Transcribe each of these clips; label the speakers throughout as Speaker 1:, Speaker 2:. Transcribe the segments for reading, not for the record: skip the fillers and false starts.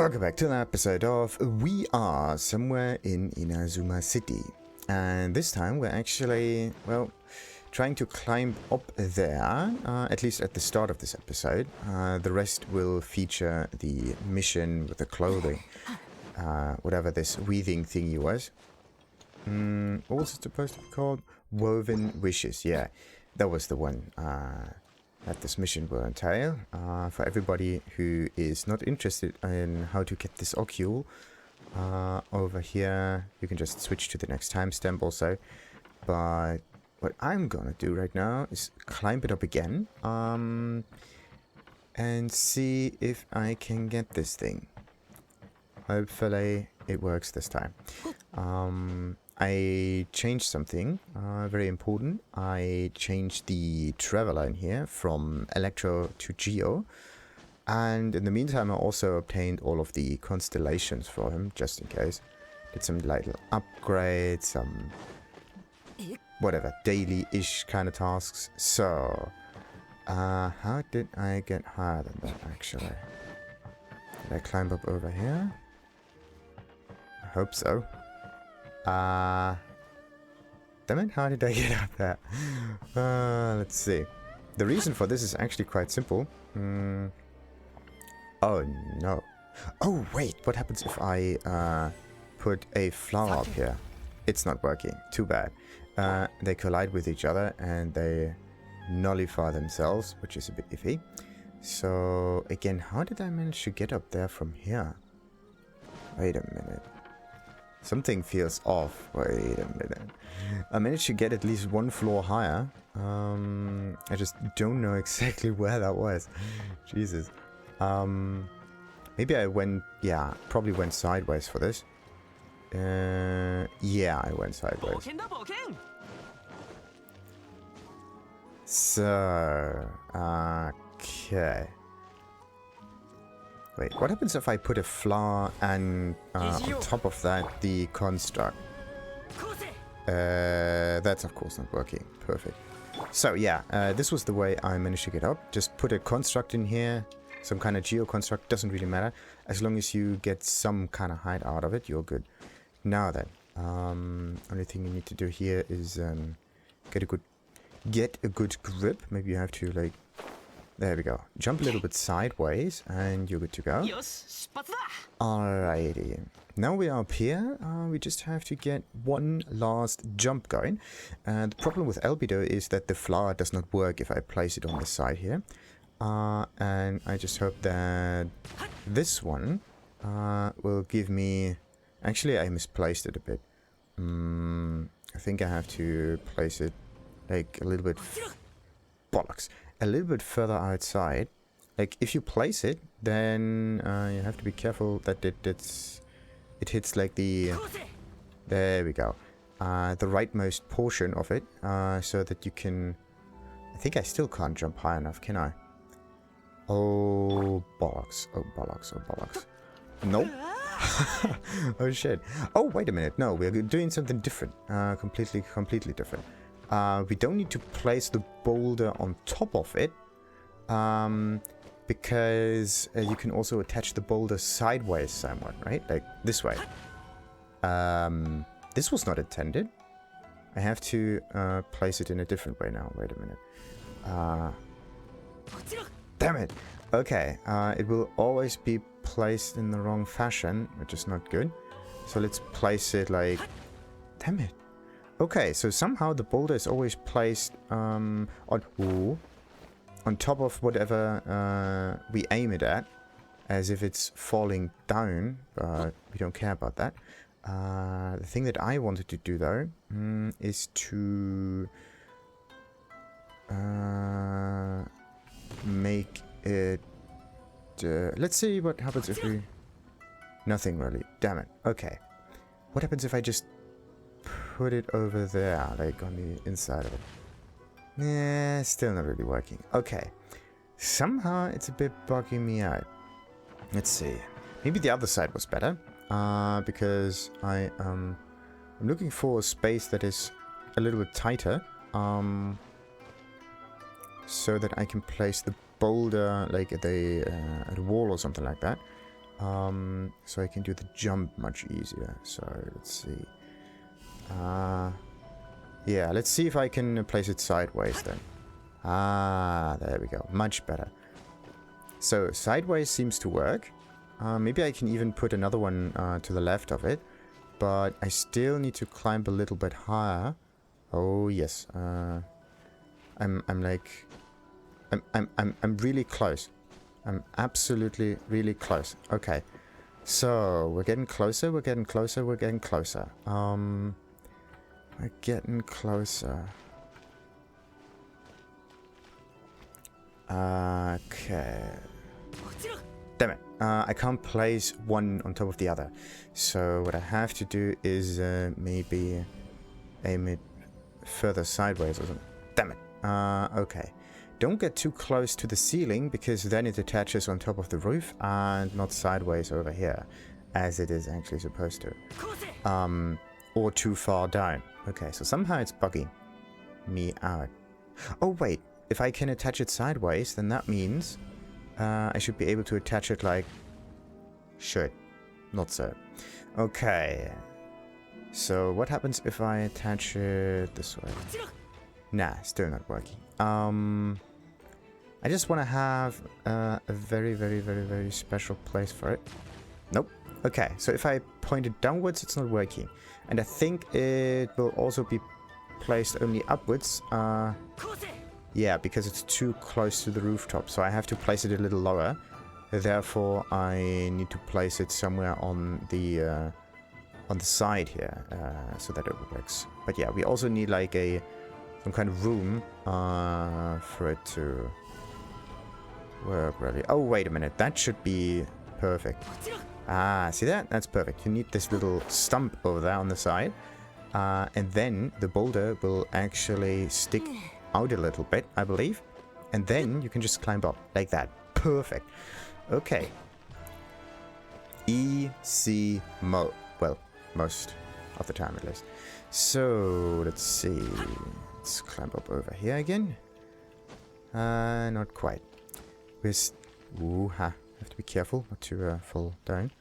Speaker 1: Welcome back to an episode of We Are Somewhere in Inazuma City. And this time we're actually, well, trying to climb up there, at least at the start of this episode. The rest will feature the mission with the clothing, whatever this weaving thingy was. What was it supposed to be called? Woven Wishes, yeah. That was the one that this mission will entail. For everybody who is not interested in how to get this Ocule, over here you can just switch to the next timestamp also. But what I'm gonna do right now is climb it up again, and see if I can get this thing. Hopefully it works this time. I changed something very important. I changed the traveler in here from Electro to Geo. And in the meantime, I also obtained all of the constellations for him, just in case. Did some little upgrades, some whatever, daily-ish kind of tasks. So, how did I get higher than that, actually? Did I climb up over here? I hope so. Damn it, how did I get up there? Let's see. The reason for this is actually quite simple. Oh no. Oh wait, what happens if I put a flower up here? It's not working. Too bad. They collide with each other and they nullify themselves, which is a bit iffy. So again, how did I manage to get up there from here? Wait a minute. Something feels off. Wait a minute. I managed to get at least one floor higher. I just don't know exactly where that was. Jesus. Maybe I went... Yeah, probably went sideways for this. Yeah, I went sideways. So... Okay. Wait, what happens if I put a flower and on top of that the construct? That's of course not working. Perfect. So yeah, this was the way I managed to get up. Just put a construct in here, some kind of geo construct, doesn't really matter. As long as you get some kind of height out of it, you're good. Now then, only thing you need to do here is get a good grip. Maybe you have to like... There we go. Jump a little bit sideways and you're good to go. Alrighty. Now we are up here. We just have to get one last jump going. And the problem with Albedo is that the flower does not work if I place it on the side here. And I just hope that this one will give me... Actually, I misplaced it a bit. I think I have to place it like a little bit... Bollocks. A little bit further outside. Like if you place it, then you have to be careful that it hits like the... There we go. The rightmost portion of it, so that you can... I think I still can't jump high enough, can I? Oh, bollocks. Oh, bollocks. Oh, bollocks. Nope. Oh, shit. Oh, wait a minute. No, we're doing something different. Completely different. We don't need to place the boulder on top of it, because you can also attach the boulder sideways somewhat, right? Like this way. This was not intended. I have to place it in a different way now. Wait a minute. Damn it. Okay, it will always be placed in the wrong fashion, which is not good. So let's place it like... Damn it. Okay, so somehow the boulder is always placed on top of whatever we aim it at, as if it's falling down, but we don't care about that. The thing that I wanted to do though is to make it... let's see what happens if we... Nothing really. Damn it. Okay. What happens if I just... put it over there, like on the inside of it? Nah, still not really working. Okay. Somehow it's a bit bugging me out. Let's see. Maybe the other side was better. Because I'm looking for a space that is a little bit tighter. So that I can place the boulder like at a wall or something like that. so I can do the jump much easier. So let's see. Yeah, let's see if I can place it sideways then. There we go. Much better. So sideways seems to work. Maybe I can even put another one to the left of it. But I still need to climb a little bit higher. Oh yes. I'm really close. I'm absolutely really close. Okay. So we're getting closer, we're getting closer, we're getting closer. We're getting closer. Okay. Damn it. I can't place one on top of the other. So what I have to do is maybe aim it further sideways or something. Damn it. Okay. Don't get too close to the ceiling because then it attaches on top of the roof and not sideways over here as it is actually supposed to. Or too far down. Okay, so somehow it's bugging me out. Oh wait, if I can attach it sideways, then that means I should be able to attach it like... Should. Not so. Okay. So what happens if I attach it this way? Nah, still not working. I just want to have a very, very, very, very special place for it. Nope. Okay, so if I point it downwards, it's not working. And I think it will also be placed only upwards. Yeah, because it's too close to the rooftop. So I have to place it a little lower. Therefore, I need to place it somewhere on the side here, so that it works. But yeah, we also need like some kind of room for it to work really. Oh, wait a minute. That should be perfect. See that? That's perfect. You need this little stump over there on the side. And then the boulder will actually stick out a little bit, I believe. And then you can just climb up like that. Perfect. Okay. Easy mode. Well, most of the time at least. So, let's see. Let's climb up over here again. Not quite. Have to be careful not to fall down.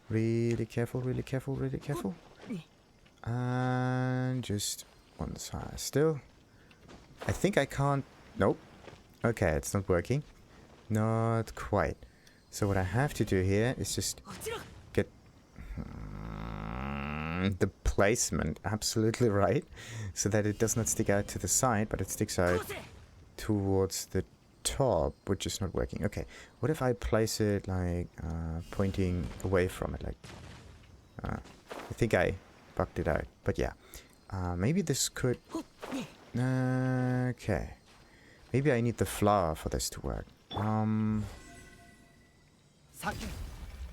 Speaker 1: Really careful, really careful, really careful. And just one side still. I think I can't... Nope. Okay, it's not working. Not quite. So what I have to do here is just get the placement absolutely right. So that it does not stick out to the side, but it sticks out towards the top, which is not working. Okay, what if I place it like pointing away from it? Like, I think I bugged it out, but yeah. Maybe this could... Okay. Maybe I need the flower for this to work.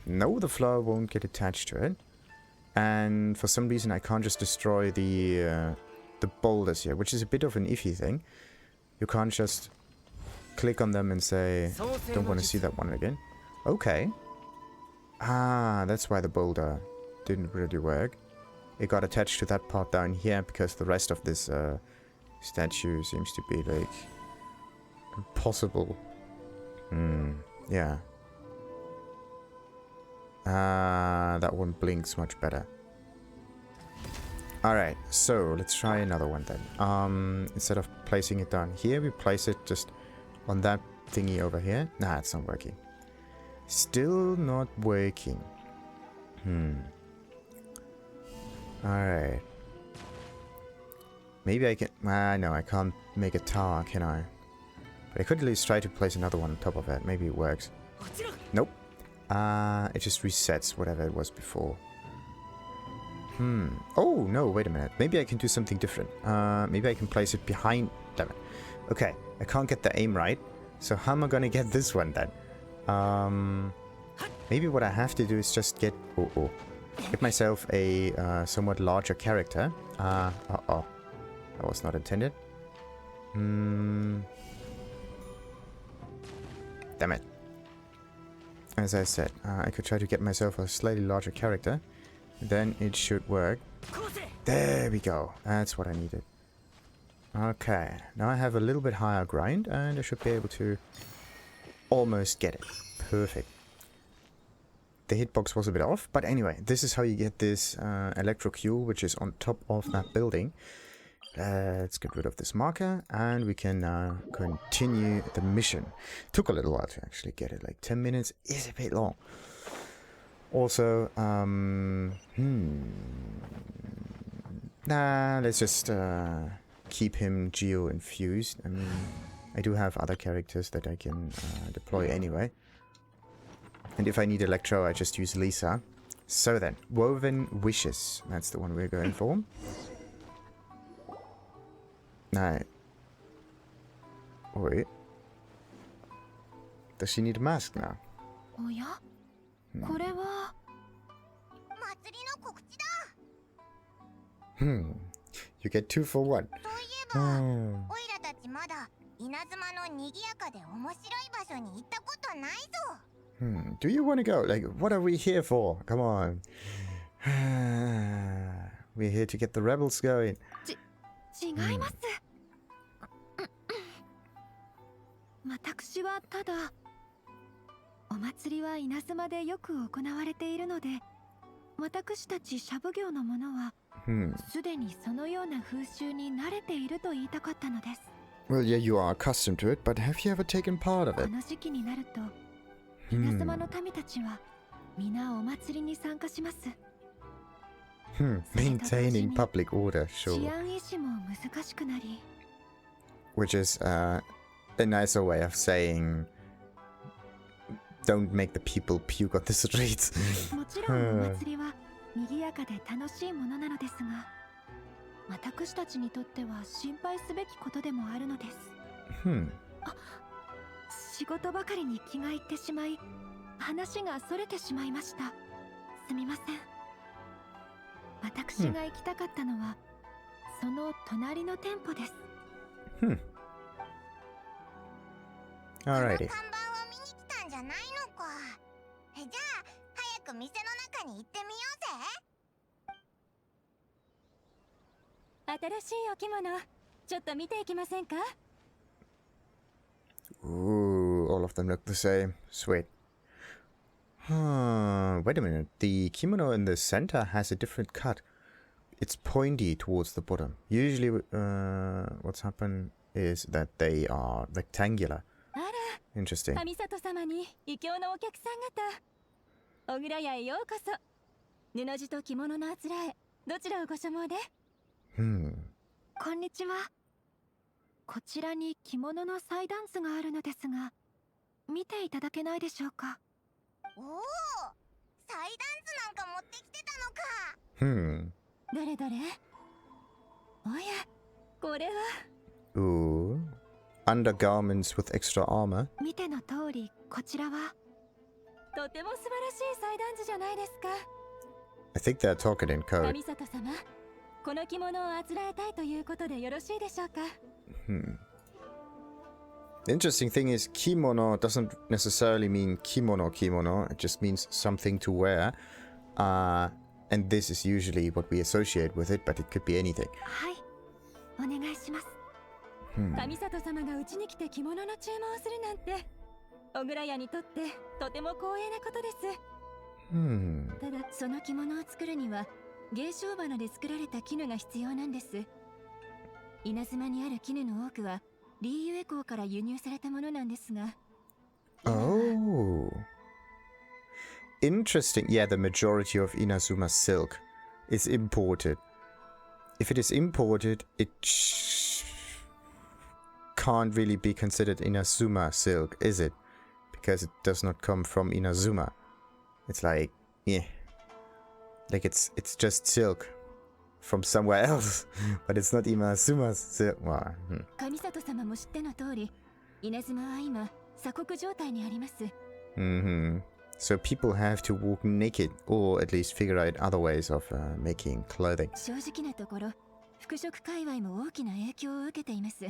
Speaker 1: No, the flower won't get attached to it. And for some reason I can't just destroy the boulders here, which is a bit of an iffy thing. You can't just click on them and say, don't want to see that one again. Okay. That's why the boulder didn't really work. It got attached to that part down here because the rest of this statue seems to be like impossible. Yeah. That one blinks much better. Alright, so let's try another one then. Instead of placing it down here, we place it just on that thingy over here. Nah, it's not working. Still not working. Alright. Maybe I can... no, I can't make a tower, can I? But I could at least try to place another one on top of it. Maybe it works. Nope. It just resets whatever it was before. Oh, no, wait a minute. Maybe I can do something different. Maybe I can place it behind... Damn it. Okay, I can't get the aim right. So how am I gonna get this one then? Maybe what I have to do is just get... Get myself a somewhat larger character. Uh-oh. That was not intended. Damn it. As I said, I could try to get myself a slightly larger character. Then it should work. There we go. That's what I needed. Okay. Now I have a little bit higher grind and I should be able to almost get it. Perfect. the hitbox was a bit off. But anyway, this is how you get this Electrocule, which is on top of that building. Let's get rid of this marker, and we can continue the mission. Took a little while to actually get it. Like 10 minutes is a bit long. Also, nah, let's just keep him geo-infused. I mean, I do have other characters that I can deploy anyway. And if I need Electro, I just use Lisa. So then, Woven Wishes. That's the one we're going for. Now, wait. Does she need a mask now?
Speaker 2: Oh yeah?
Speaker 1: You get 2 for 1. Do you want to go? Like, what are we here for? Come on. We're here to get the rebels going.
Speaker 2: 違います。私はただお祭りは稲妻でよく行われているので、私たちシャブ業の者はすでにそのような風習に慣れていると言いたかったのです。
Speaker 1: Well, yeah, you are accustomed to it, but have you ever taken part of it?
Speaker 2: この時期になると、稲妻の民たちは皆お祭りに参加します。
Speaker 1: Maintaining public order, sure.
Speaker 2: 治安維持も難しくなり。
Speaker 1: Which is a nicer way of saying, don't make the people puke on the streets.
Speaker 2: もちろんお祭りは賑やかで楽しいものなのですが、私たちにとっては心配すべきことでもあるのです。仕事ばかりに気がいってしまい、話がそれてしまいました。すみません。私が行きたかったのは、その隣の店舗です。
Speaker 1: Alrighty.
Speaker 3: 看板を見に来たんじゃないのか。じゃあ早く店の中に行ってみようぜ。
Speaker 2: 新しいお着物、ちょっと見ていきませんか？
Speaker 1: Ooh, all of them look the same. Sweet. Wait a minute. The kimono in the center has a different cut. It's pointy towards the bottom. Usually, what's happened is that they are rectangular. Interesting.
Speaker 2: 上里様に異教のお客さん方、小倉屋へようこそ。布地と着物のあつらえ、どちらをご所望で？こんにちは。こちらに着物の祭壇図があるのですが、見ていただけないでしょうか？
Speaker 3: おお、祭壇図なんか持ってきてたのか。
Speaker 2: どれどれ？おや、これは。
Speaker 1: Ooh. Undergarments with extra armor.
Speaker 2: 見ての通り、こちらはとても素晴らしい祭壇図じゃないですか。
Speaker 1: I think they're talking in code.
Speaker 2: 上里様、この着物をあつらえたいということでよろしいでしょうか？
Speaker 1: The interesting thing is, kimono doesn't necessarily mean kimono. It just means something to wear. And this is usually what we associate with it, but it could be anything.
Speaker 2: はい、お願いします。上里様がうちに来て着物の注文をするなんて、小倉屋にとってとても光栄なことです。ただ、その着物を作るには芸商花で作られた絹が必要なんです。稲妻にある絹の多くはリーユエ港から輸入されたものなんですが。
Speaker 1: Oh. Interesting. Yeah, the majority of Inazuma silk is imported. If it is imported, it can't really be considered Inazuma silk, is it? Because it does not come from Inazuma. It's like, yeah. Like it's just silk from somewhere else, but it's not Inazuma's silk. Well,
Speaker 2: 上里様も知っての通り、稲妻は今鎖国状態にあります。
Speaker 1: So people have to walk naked, or at least figure out other ways of making clothing.
Speaker 2: 正直なところ、服飾界隈も大きな影響を受けています。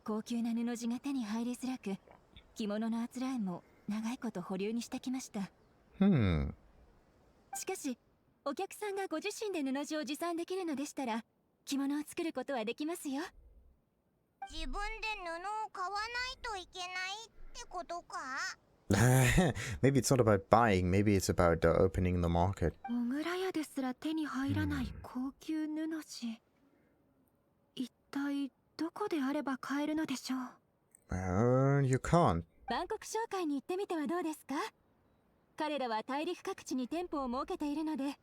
Speaker 2: 高級な布地が手に入りづらく、着物のあつらえも長いこと保留にしてきました。しかし、お客さんがご自身で布地を持参できるのでしたら、着物を作ることはできますよ。
Speaker 3: 自分で布を買わないといけないってことか？
Speaker 1: Maybe it's not about buying, maybe it's about opening the market.
Speaker 2: 小倉屋ですら手に入らない高級布地。一体どこであれば買えるのでしょう。
Speaker 1: You can't.
Speaker 2: バンコク商会に行ってみてはどうですか？彼らは大陸各地に店舗を設けているので、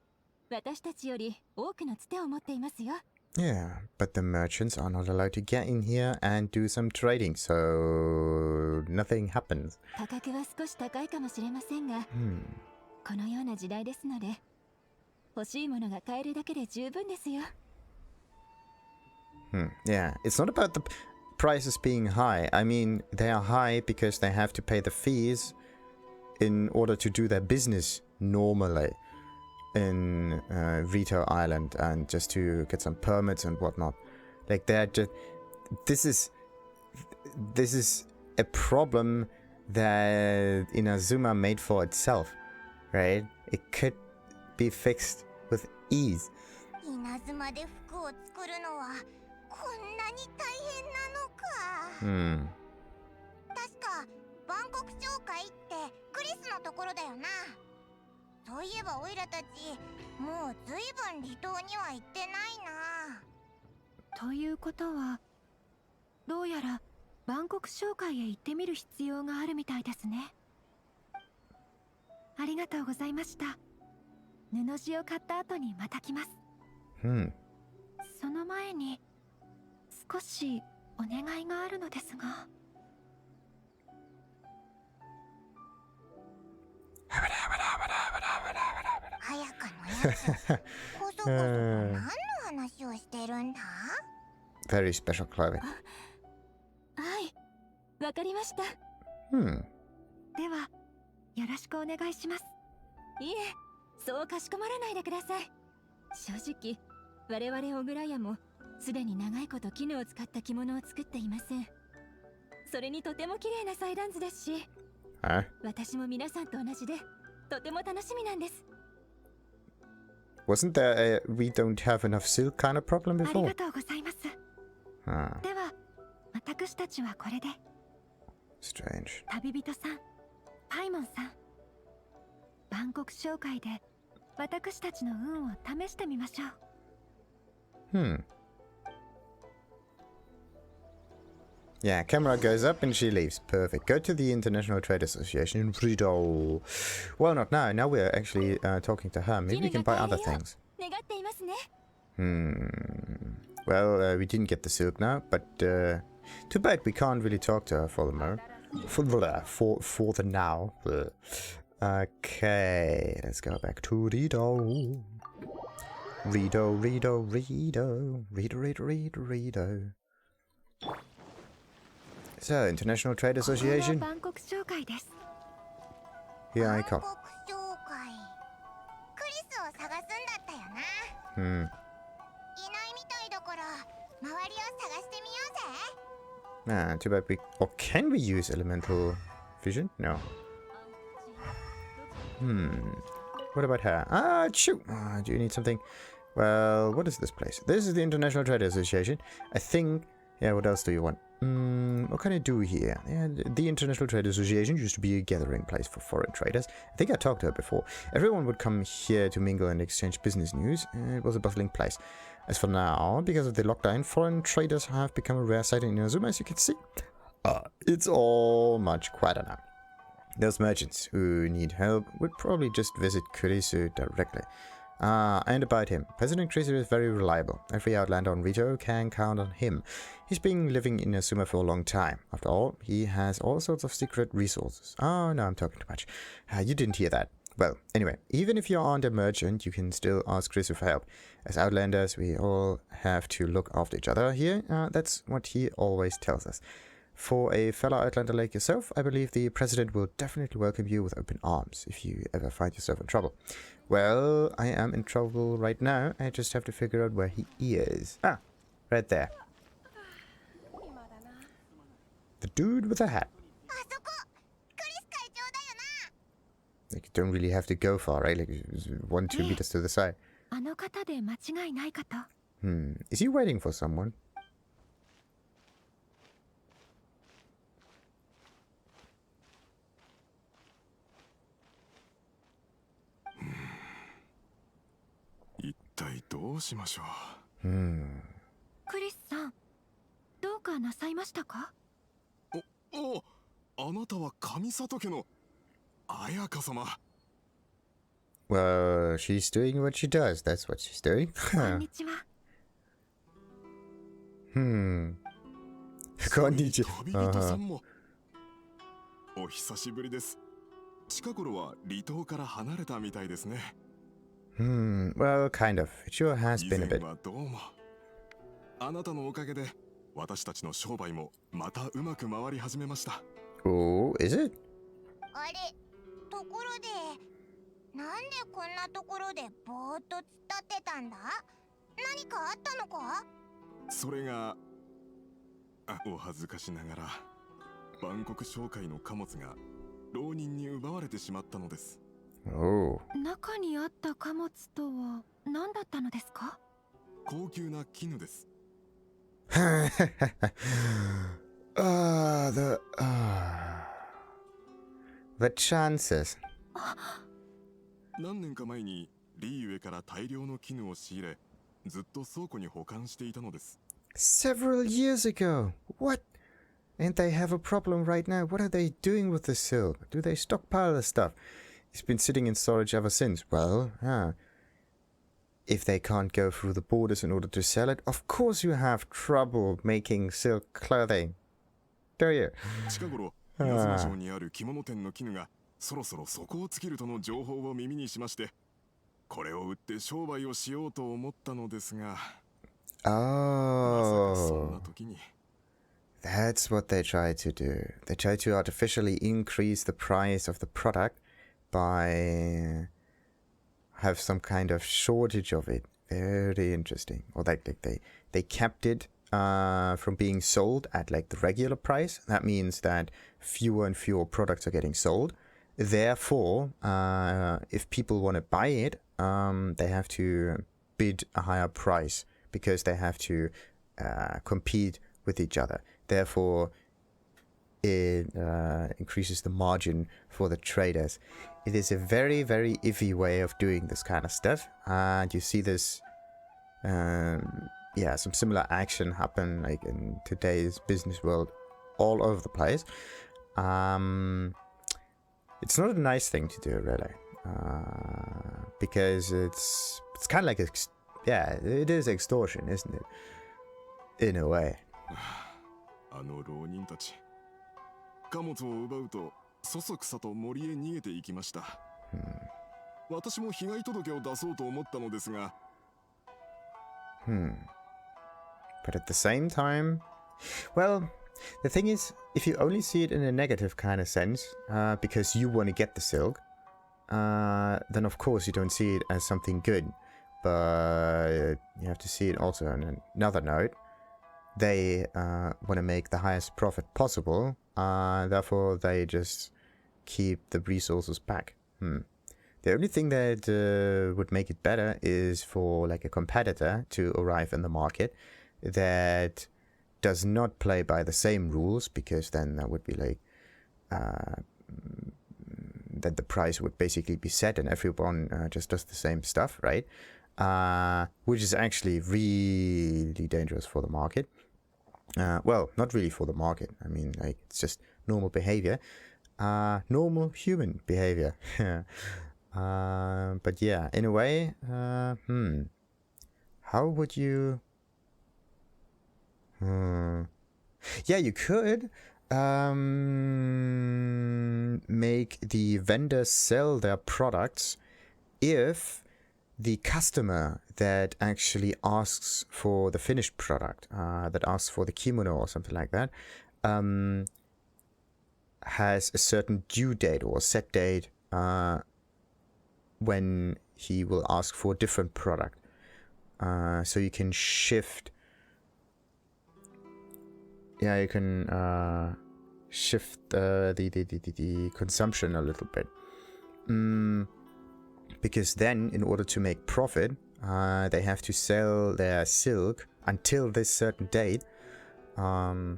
Speaker 2: 私たちより多くのつてを持っていますよ。
Speaker 1: Yeah, but the merchants are not allowed to get in here and do some trading, so nothing happens.
Speaker 2: 価格は少し高いかもしれませんが、このような時代ですので、欲しいものが買えるだけで十分ですよ。
Speaker 1: Yeah, it's not about the prices being high. I mean, they are high because they have to pay the fees in order to do their business normally in Rito Island and just to get some permits and whatnot. Like they're just this is a problem that Inazuma made for itself, right? It could be fixed with ease.
Speaker 3: 稲妻で服を作るのはこんなに大変なのか。確かバンコク商会ってクリスのところだよな。そういえばオイラたちもうずいぶん離島には行ってないな。
Speaker 2: ということは、どうやらバンコク商会へ行ってみる必要があるみたいですね。ありがとうございました。布地を買った後にまた来ます。その前に少しお願いがあるのですが。
Speaker 3: 早くのやつ、こそこそと何の話をしてるんだ？
Speaker 1: Very special clothing.
Speaker 2: はい、わかりました。では、よろしくお願いします。いえ、そうかしこまらないでください。正直、我々小倉屋もすでに長いこと絹を使った着物を作っていません。それにとても綺麗な裁断図ですし、私も皆さんと同じでとても楽しみなんです。
Speaker 1: Wasn't there a we don't have enough silk kind of problem
Speaker 2: あり
Speaker 1: before?
Speaker 2: がとうございます。では、私たちはこれで。
Speaker 1: Strange.
Speaker 2: 旅人さん、パイモンさん、バンコク商会で私たちの運を試してみましょう。
Speaker 1: Yeah, camera goes up and she leaves. Perfect. Go to the International Trade Association in Frido. Well, not now. Now we're actually talking to her. Maybe we can buy other things. Well, we didn't get the silk now, but too bad we can't really talk to her for the moment. For the now. Okay, let's go back to Rido. Rido. So, International Trade Association. Here I come.
Speaker 3: クリスを探すんだったよな。いないみたいだから周りを探してみようぜ。
Speaker 1: Too bad we... Or can we use elemental vision? No. What about her? Shoot! Do you need something? Well, what is this place? This is the International Trade Association. I think... Yeah, what else do you want? What can I do here? Yeah, the International Trade Association used to be a gathering place for foreign traders. I think I talked to her before. Everyone would come here to mingle and exchange business news. It was a bustling place. As for now, because of the lockdown, foreign traders have become a rare sight in Inazuma, as you can see. It's all much quieter now. Those merchants who need help would probably just visit Kurisu directly. And about him. President Kurisu is very reliable. Every outlander on Rito can count on him. He's been living in Inazuma for a long time. After all, he has all sorts of secret resources. Oh, no, I'm talking too much. You didn't hear that. Well, anyway, even if you aren't a merchant, you can still ask Kurisu for help. As outlanders, we all have to look after each other here. That's what he always tells us. For a fellow outlander like yourself, I believe the president will definitely welcome you with open arms if you ever find yourself in trouble. Well, I am in trouble right now. I just have to figure out where he is. Right there. The dude with the hat. Like, you don't really have to go far, right? Like, 1-2 meters to the side. Is he waiting for someone?
Speaker 4: うしましょ
Speaker 1: う。
Speaker 2: クリスさん、どうかなさいましたか？
Speaker 4: お、あなたは上里家の綾香様。
Speaker 1: Well, she's doing what she does. That's what she's doing.
Speaker 2: こんにちは。
Speaker 1: こんにちは。
Speaker 4: 旅人さんも。お久しぶりです。近頃は離島から離れたみたいですね。
Speaker 1: Well, kind of. It sure has
Speaker 4: 以
Speaker 1: been a
Speaker 4: 前
Speaker 1: bit.
Speaker 4: はどうも。あなたのおかげで私たちの商売もまたうまく回り始めました。
Speaker 1: Oh, is it?
Speaker 3: あれ、ところで、なんでこんなところでぼーっと突っ立ってたんだ？何かあったのか？
Speaker 4: それが、お恥ずかしながら、万国商会の貨物が浪人に奪われてしまったのです。
Speaker 1: Oh.
Speaker 2: 中にあった貨物とは何だったのですか？
Speaker 4: 高級な絹です。
Speaker 1: The chances.
Speaker 4: 何年か前にリーユエから大量の絹を仕入れ、ずっと倉庫に保管していたのです。
Speaker 1: Several years ago. What? And they have a problem right now. What are they doing with the silk? Do they stockpile the stuff? It's been sitting in storage ever since. Well, if they can't go through the borders in order to sell it, of course you have trouble making silk clothing. Do you?
Speaker 4: 近頃、稲妻城にある着物店の絹がそろそろ底を尽きるとの情報を耳にしまして、これを売って商売をしようと思ったのですが、まさかそんな
Speaker 1: Oh.
Speaker 4: 時に。
Speaker 1: That's what they try to do. They try to artificially increase the price of the product by have some kind of shortage of it. Very interesting. Or they kept it from being sold at like the regular price. That means that fewer and fewer products are getting sold. Therefore, if people want to buy it, they have to bid a higher price because they have to compete with each other. Therefore, it increases the margin for the traders. It is a very, very iffy way of doing this kind of stuff. And you see this, some similar action happen like in today's business world all over the place. It's not a nice thing to do, really, because it's kind of like it is extortion, isn't it? In a way.
Speaker 4: あの浪人たち、貨物を奪うとそそくさと森へ逃げていきました。私も被害届を出そうと思ったのですが。
Speaker 1: But at the same time, well, the thing is, if you only see it in a negative kind of sense, because you want to get the silk, then of course you don't see it as something good. But you have to see it also on another note. They want to make the highest profit possible, therefore they just keep the resources back. The only thing that would make it better is for like a competitor to arrive in the market that does not play by the same rules, because then that would be like that the price would basically be set and everyone just does the same stuff, right? Which is actually really dangerous for the market. Well, not really for the market. I mean, like, it's just normal behavior. Normal human behavior. But yeah, in a way, how would you... Yeah, you could make the vendors sell their products if the customer that actually asks for the finished product, that asks for the kimono or something like that, has a certain due date or set date when he will ask for a different product. So you can shift. Yeah, you can shift the consumption a little bit. Because then, in order to make profit, they have to sell their silk until this certain date. And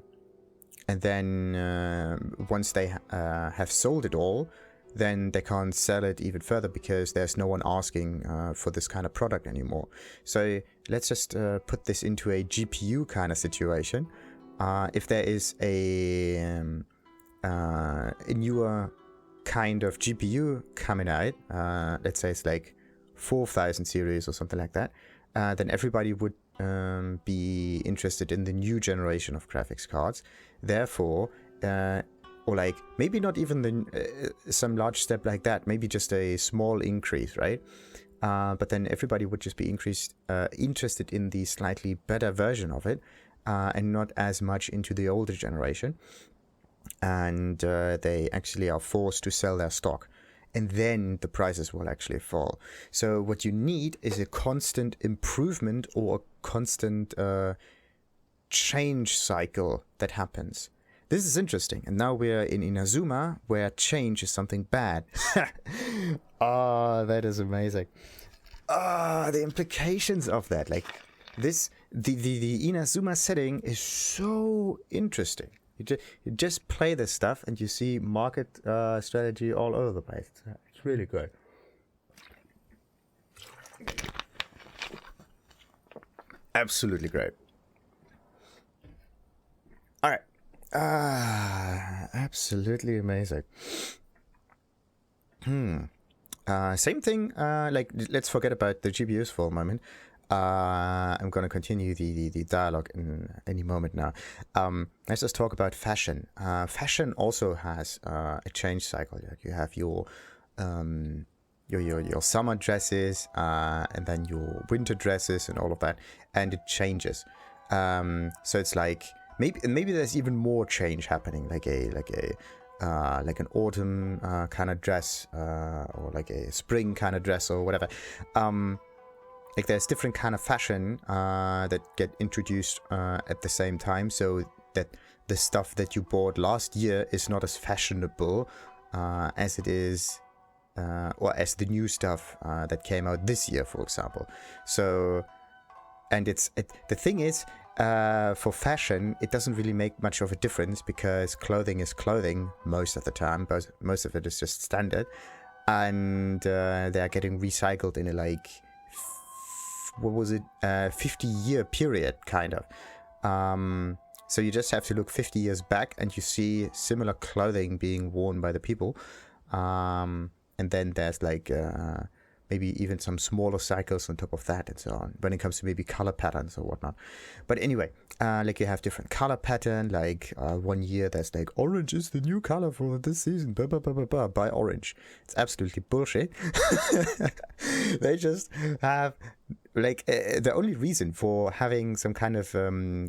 Speaker 1: then once they have sold it all, then they can't sell it even further because there's no one asking for this kind of product anymore. So let's just put this into a GPU kind of situation. If there is a newer kind of GPU coming out, let's say it's like 4000 series or something like that, then everybody would be interested in the new generation of graphics cards. Therefore, or like maybe not even the some large step like that, maybe just a small increase, right? But then everybody would just be interested in the slightly better version of it, and not as much into the older generation. And they actually are forced to sell their stock, and then the prices will actually fall. So what you need is a constant improvement or a constant change cycle that happens. This is interesting, and now we're in Inazuma, where change is something bad. Oh, that is amazing. The implications of that, like this, the Inazuma setting is so interesting. You just play this stuff, and you see market strategy all over the place. It's really good. Absolutely great. All right. Absolutely amazing. Same thing, like, let's forget about the GPUs for a moment. I'm going to continue the dialogue in any moment now. Let's just talk about fashion. Fashion also has a change cycle. Like you have your summer dresses, and then your winter dresses and all of that, and it changes. So it's like maybe there's even more change happening, like an autumn kind of dress, or like a spring kind of dress or whatever. Like there's different kind of fashion that get introduced at the same time, so that the stuff that you bought last year is not as fashionable as it is, or as the new stuff that came out this year, for example. So, and the thing is, for fashion, it doesn't really make much of a difference, because clothing is clothing most of the time, but most of it is just standard, and they are getting recycled in a, like, what was it, 50-year period, kind of. So you just have to look 50 years back, and you see similar clothing being worn by the people, and then there's like maybe even some smaller cycles on top of that, and so on, when it comes to maybe color patterns or whatnot. But anyway, like you have different color pattern, like 1 year there's like, orange is the new color for this season, blah, blah, blah, blah, blah, buy orange. It's absolutely bullshit. They just have, like, the only reason for having some kind of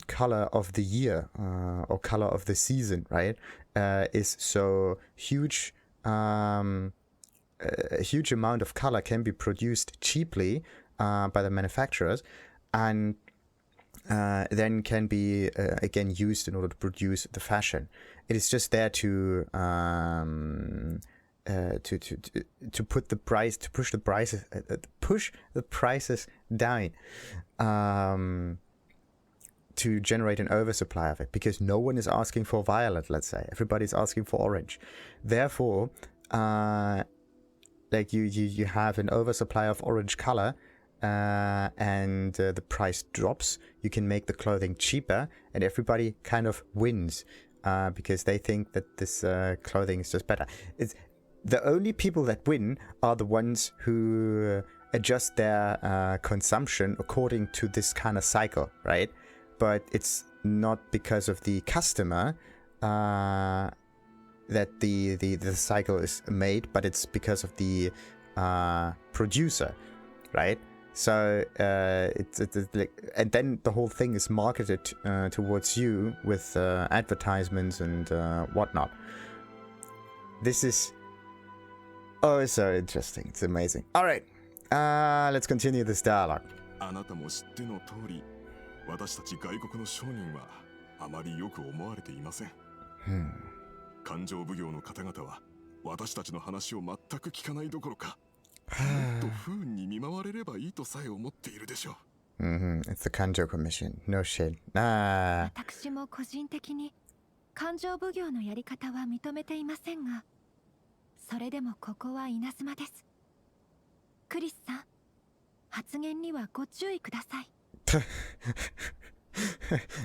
Speaker 1: color of the year or color of the season, right, is so huge. A huge amount of color can be produced cheaply by the manufacturers, and then can be again used in order to produce the fashion. It is just there to put the price, to push the prices down, to generate an oversupply of it, because no one is asking for violet. Let's say everybody's asking for orange. Therefore, like you have an oversupply of orange color, and the price drops. You can make the clothing cheaper, and everybody kind of wins, because they think that this clothing is just better. It's the only people that win are the ones who adjust their consumption according to this kind of cycle, right? But it's not because of the customer that the cycle is made, but it's because of the producer, right? So it's like, and then the whole thing is marketed towards you with advertisements and whatnot. This is so interesting. It's amazing. All right, let's continue this dialogue.
Speaker 4: あなたも知っての通り、私たち外国の商人はあまりよく思われていません。勘定奉行の方々は私たちの話を全く聞かないどころか、もっと不運に見舞われればいいとさえ思っているでしょう。
Speaker 1: It's the Kanjo Commission. No shit.
Speaker 2: 私も個人的に勘定奉行のやり方は認めていませんが、それでもここは稲妻です。クリスさん、発言にはご注意ください。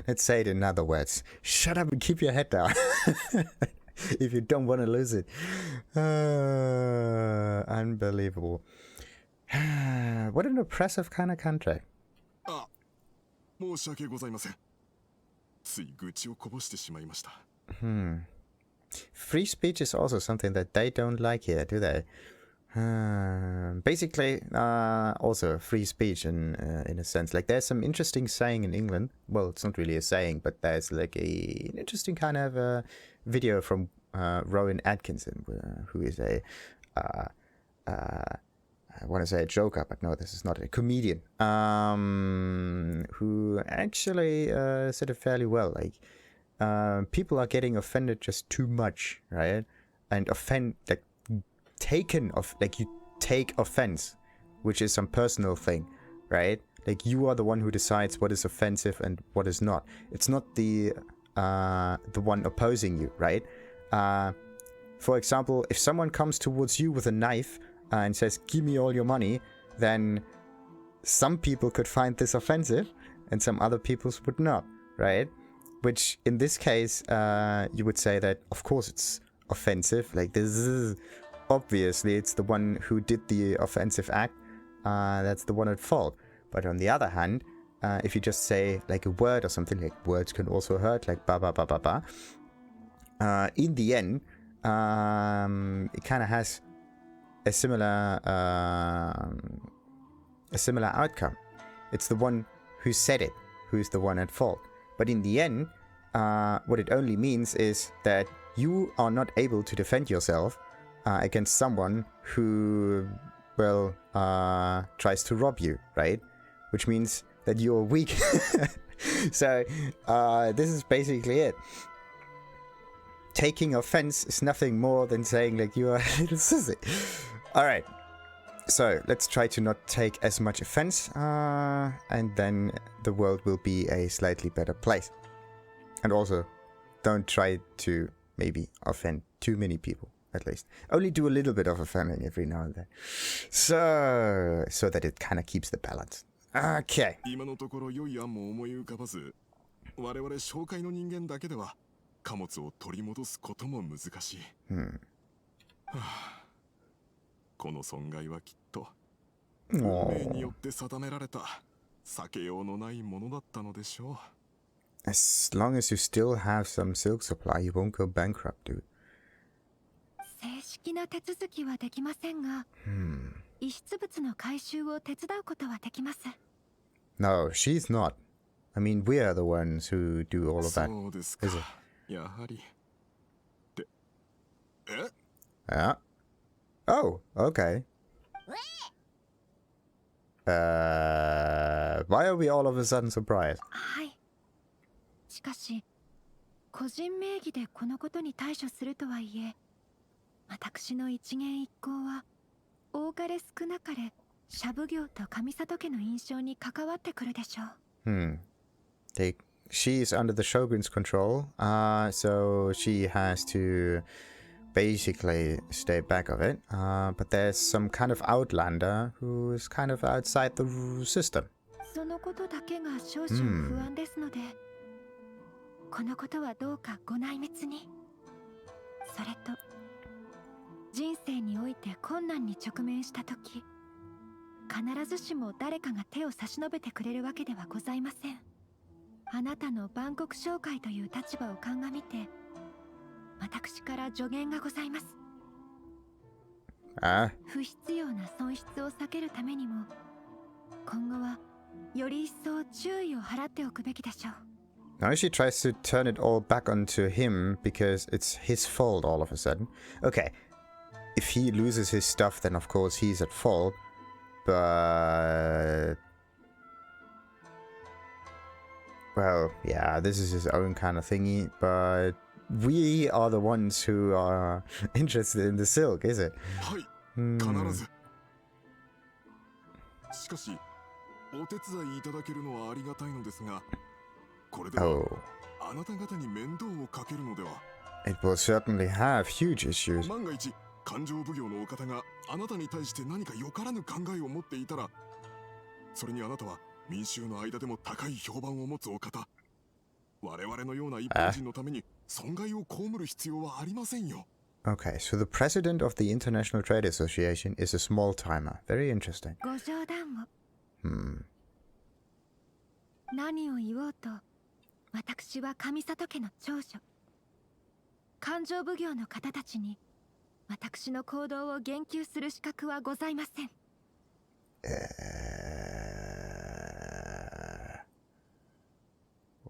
Speaker 1: Let's say it in other words. Shut up and keep your head down. If you don't want to lose it. Unbelievable. What an oppressive kind of country.
Speaker 4: あ、申し訳ございません。つい愚痴をこぼしてしまいました。
Speaker 1: Free speech is also something that they don't like here, do they? Basically, also free speech in a sense. Like, there's some interesting saying in England. Well, it's not really a saying, but there's like an interesting kind of video from Rowan Atkinson, who is I want to say a joker, but no, this is not a comedian, who actually said it fairly well. Like, people are getting offended just too much, right? And you take offense, which is some personal thing, right? Like, you are the one who decides what is offensive and what is not. It's not the one opposing you, right? For example, if someone comes towards you with a knife and says, "Give me all your money," then some people could find this offensive and some other people would not, right? Which in this case, you would say that, of course, it's offensive. Like, this is obviously it's the one who did the offensive act. That's the one at fault. But on the other hand, if you just say like a word or something, like words can also hurt, like ba ba ba ba ba. In the end, it kind of has a similar outcome. It's the one who said it who's the one at fault. But in the end, what it only means is that you are not able to defend yourself against someone who, well, tries to rob you, right? Which means that you're weak. So, this is basically it. Taking offense is nothing more than saying, like, you are a little sissy. Alright. So, let's try to not take as much offense, and then the world will be a slightly better place. And also, don't try to maybe offend too many people, at least. Only do a little bit of offending every now and then. So that it kind of keeps the balance. Okay.
Speaker 4: 今のところ良い案も思い浮かばず、我々紹介の人間だけでは貨物を取り戻すことも難しい。この損害はきっと運命によって定められた避けようのないものだったのでしょう。
Speaker 1: As long as you still have some silk supply, you won't go bankrupt, dude.
Speaker 2: 正式な手続きはできませんが、遺失物の回収を手伝うことはできます。
Speaker 1: No, she's not. I mean, we are the ones who do all of that.
Speaker 4: そうですか。やはり。で、
Speaker 1: Yeah. Oh, okay. Why are we all of a sudden surprised?
Speaker 2: はい。しかし、個人名義でこのことに対処するとはいえ、私の一言一行は多かれ少なかれシャブ業と上里家の印象に関わってくるでしょう。
Speaker 1: She's under the shogun's control, so she has to basically stay back of it. But there's some kind of outlander who is kind of outside the system.
Speaker 2: そのことだけが少々不安ですので、このことはどうかご内密に。それと、人生において困難に直面したとき、必ずしも誰かが手を差し伸べてくれるわけではございません。あなたの万国商会という立場を鑑みて、私から助言がございます。不必要な損失を避けるためにも、今後はより一層注意を払っておくべきでしょう。
Speaker 1: Now she tries to turn it all back onto him because it's his fault all of a sudden. Okay, if he loses his stuff, then of course he's at fault. But... well, yeah, this is his own kind of thingy, but we are the ones who are interested in the silk, is it?
Speaker 4: はい、必ず。しかし、お手伝いいただけるのはありがたいのですが、これではあなた方に面倒をかけるのでは。
Speaker 1: It will certainly have huge issues.
Speaker 4: 万が一勘定奉行のお方があなたに対して何かよからぬ考えを持っていたら、それにあなたは民衆の間でも高い評判を持つお方。我々のような一般人のために損害を被る必要はありませんよ。
Speaker 1: Okay, so the president of the International Trade Association is a small timer. Very interesting.
Speaker 2: ご冗談を。
Speaker 1: Hmm.
Speaker 2: 何を言おうと、私は上里家の長女。勘定奉行の方たちに私の行動を言及する資格はございません。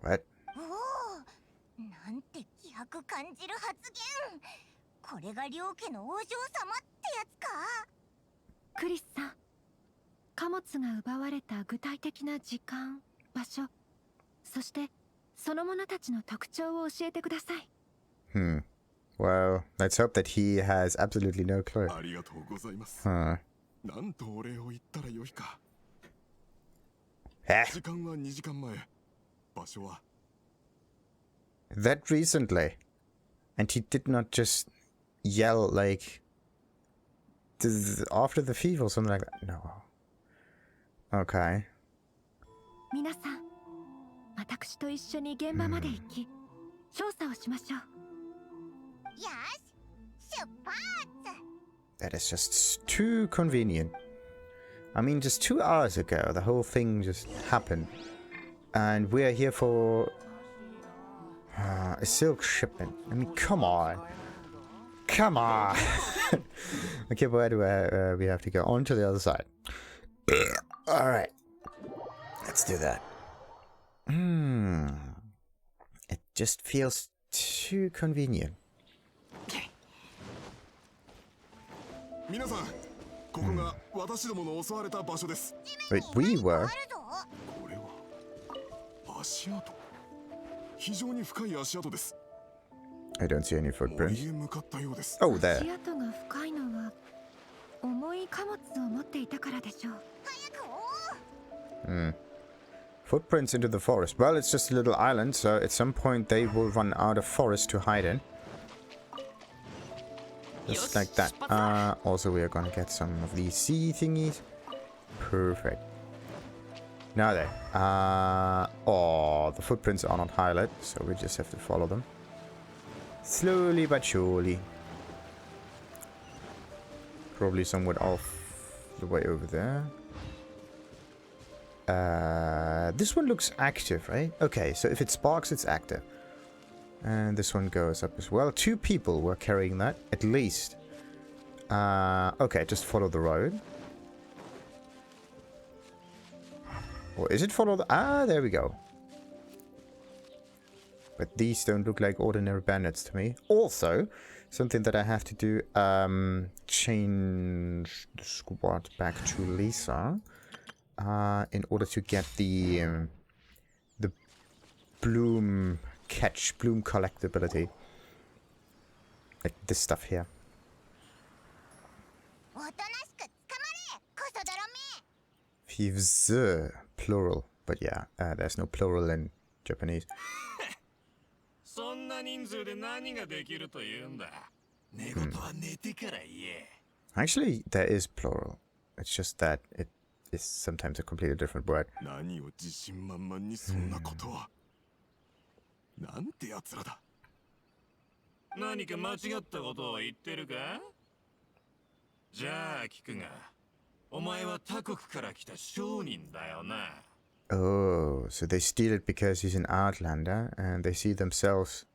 Speaker 1: What?
Speaker 3: おお、なんて気迫感じる発言。これが両家のお嬢様ってやつか。
Speaker 2: クリスさん、貨物が奪われた具体的な時間、場所、そしてその者たちの特徴を教えてください。
Speaker 1: Well, let's hope that he has absolutely no clue.
Speaker 4: ありがとうございます。なんとお礼を言ったらよいか。時間は2時間前。場所は
Speaker 1: That recently. And he did not just yell like after the fever or something like that. No. Okay.
Speaker 2: 皆さん、私と一緒に現場まで行き、調査をしましょう。
Speaker 3: よし、出発。
Speaker 1: That is just too convenient. I mean, just 2 hours ago, the whole thing just happened. And we are here for a silk shipment. I mean, come on. Come on. Okay, where do we have to go? On to the other side. Alright. Let's do that. It just feels too convenient.
Speaker 4: 皆さん、ここが私どもの襲われた場所です。
Speaker 1: Wait, we were?
Speaker 4: これは足跡。非常に深い足跡です。
Speaker 1: I don't see any
Speaker 4: 森
Speaker 1: footprints.
Speaker 4: へ向かったようです。
Speaker 1: Oh, there.
Speaker 2: 足跡が深いのは重い貨物を持っていたからでしょう。
Speaker 1: Footprints into the forest. Well, it's just a little island, so at some point they will run out of forest to hide in. Just like that. Also, we are gonna get some of these sea thingies. Perfect. Now then. Oh, the footprints are not highlighted, so we just have to follow them. Slowly but surely. Probably somewhat off the way over there. This one looks active, right? Okay, so if it sparks, it's active. And this one goes up as well. 2 people were carrying that, at least. Okay, just follow the road. Or is it follow the... Ah, there we go. But these don't look like ordinary bandits to me. Also, something that I have to do, change the squad back to Lisa. In order to get the bloom collectability. Like this stuff here.
Speaker 3: おとなしく捕まれ、コソ泥め。
Speaker 1: Thieves, plural. But yeah, there's no plural in Japanese.
Speaker 5: そんな人数で何ができるというんだ。寝言は寝てから言え。
Speaker 1: Actually, there is plural. It's just that it is sometimes a completely different word.
Speaker 4: 何を自信満々にそんなことは。なんてやつらだ。
Speaker 5: 何か間違ったことを言ってるか？じゃあ聞くが、お前は他国から来た商人だよな。
Speaker 1: Oh, so they steal it because he's an outlander and they see themselves...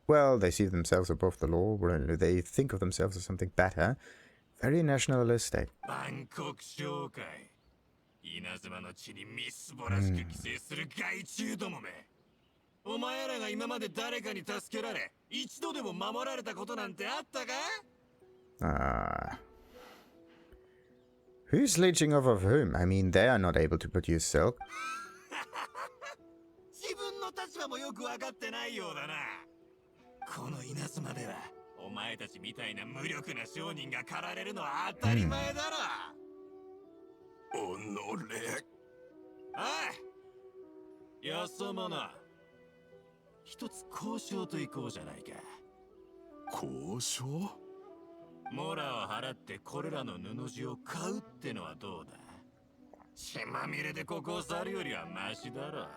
Speaker 1: Well, they see themselves above the law. They think of themselves as something better. Very nationalistic.
Speaker 5: バンコク商会。稲妻の地にみすぼらしく寄生する害虫どもめ。お前らが今まで誰かに助けられ、一度でも守られたことなんてあったか？
Speaker 1: Who's leeching off of whom? I mean, they are not able to produce silk.
Speaker 5: 自分の立場もよく分かってないようだな。この稲妻では、お前たちみたいな無力な商人が狩られるのは当たり前だろ。
Speaker 4: おのれ。
Speaker 5: おい、よそ者。一つ交渉といこうじゃないか。
Speaker 4: 交渉？
Speaker 5: モラを払ってこれらの布地を買うってのはどうだ。血まみれでここを去るよりはマシだろ。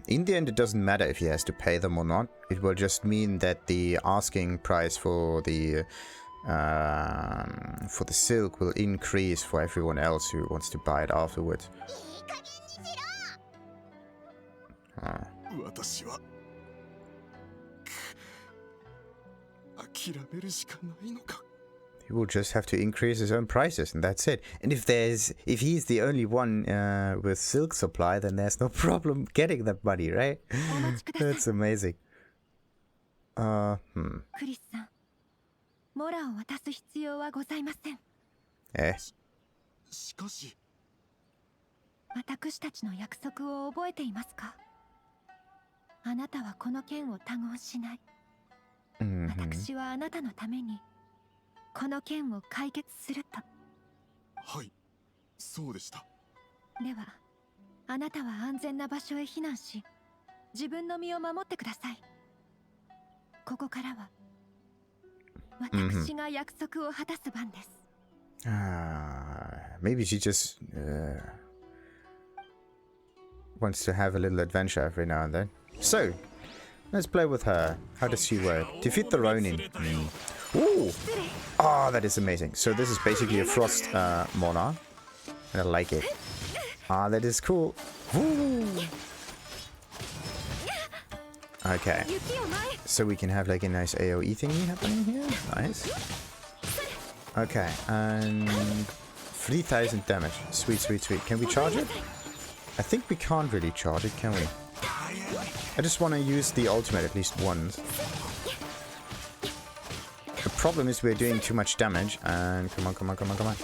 Speaker 1: In the end, it doesn't matter if he has to pay them or not. It will just mean that the asking price for the silk will increase for everyone else who wants to buy it afterwards.
Speaker 4: 私は諦めるしかないのか。
Speaker 1: He will just have to increase his own prices, and that's it. And if he's the only one with silk supply, then there's no problem getting that money, right? That's amazing.
Speaker 2: クリスさん、モラを渡す必要はございません。
Speaker 4: しかし、
Speaker 2: 私たちの約束を覚えていますか？あなたはこの件を他言しない。私はあなたのためにこの件を解決すると。
Speaker 4: はい、そうでした。
Speaker 2: では、あなたは安全な場所へ避難し、自分の身を守ってください。ここからは私が約束を果たす番です。
Speaker 1: Maybe she just wants to have a little adventure every now and then. So, let's play with her. How does she work? Defeat the Ronin. Ooh! Oh, that is amazing. So this is basically a frost monarch. And I like it. Ah, that is cool. Woo! Okay. So we can have like a nice AoE thingy happening here. Nice. Okay, and 3000 damage. Sweet, sweet, sweet. Can we charge it? I think we can't really charge it, can we? I just want to use the ultimate at least once. The problem is we're doing too much damage, and come on, come on, come on, come on.